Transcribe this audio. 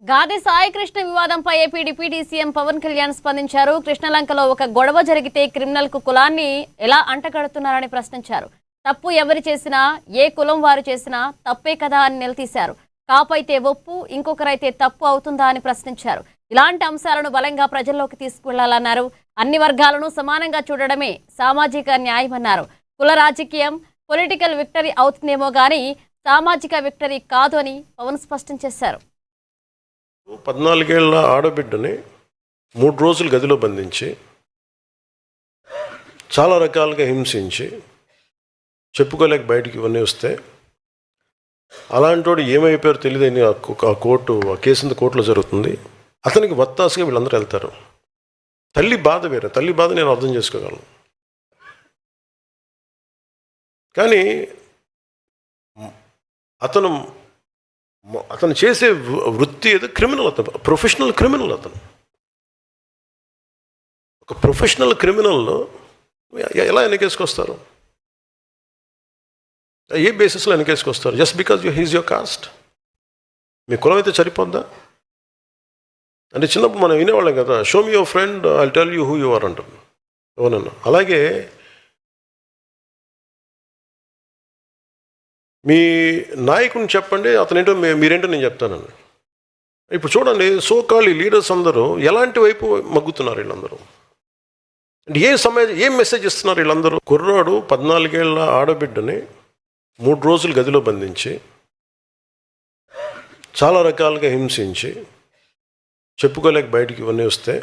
గాది సాయికృష్ణ వివాదంపై AP deputy CM Pawan Kalyan స్పందించారు. కృష్ణలంకలో ఒక గొడవ జరిగితే క్రిమినల్ కు కులాన్ని ఎలా అంటగడుతున్నారని ప్రశ్నించారు. తప్పు ఎవరు చేసినా, ఏ కులం వారు చేసినా తప్పే కదా అని నిలదీశారు. కాపైతే ఒప్పు, ఇంకొకరైతే తప్పు అవుతుందా అని ప్రశ్నించారు. ఇలాంటి అంశాలను బలంగా ప్రజల్లోకి తీసుకువెళ్లాలన్నారు. అన్ని వర్గాలను సమానంగా చూడడమే సామాజిక న్యాయమన్నారు. కుల రాజకీయం పొలిటికల్ విక్టరీ అవుతుందేమో గానీ సామాజిక విక్టరీ కాదు అని పవన్ స్పష్టం చేశారు. 14 ఏళ్ల ఆడబిడ్డని 3 రోజులు గదిలో బంధించి చాలా రకాలుగా హింసించి చెప్పుకోలేక బయటికి ఇవన్నీ వస్తే అలాంటి వాడు ఏమైపోయారో తెలియదని ఆ కేసు కోర్టులో జరుగుతుంది. అతనికి వత్తాసుగా వీళ్ళందరూ వెళ్తారు. తల్లి బాధ వేరే, తల్లి బాధ నేను అర్థం చేసుకోగలను. కానీ అతను చేసే వృత్తి ఏదో క్రిమినల్. అతను ప్రొఫెషనల్ క్రిమినల్. అతను ఒక ప్రొఫెషనల్ క్రిమినల్ను ఎలా వెనకేసుకొస్తారు? ఏ బేసిస్లో వెనకేసుకొస్తారు? Just because he's your caste. మీ కులం అయితే సరిపోద్దా? అంటే చిన్నప్పుడు మనం వినేవాళ్ళం కదా, show me your friend, I tell you who you are అంటారు ఎవరన్నా. అలాగే మీ నాయకుని చెప్పండి, అతనేంటో మీరేంటో నేను చెప్తానని. ఇప్పుడు చూడండి, సోకాల్ లీడర్స్ అందరూ ఎలాంటి వైపు మగ్గుతున్నారు వీళ్ళందరూ. అంటే ఏం మెసేజ్ ఇస్తున్నారు వీళ్ళందరూ? కుర్రాడు 14 ఏళ్ల ఆడబిడ్డని 3 రోజులు గదిలో బంధించి చాలా రకాలుగా హింసించి చెప్పుకోలేక బయటికి ఇవన్నీ వస్తే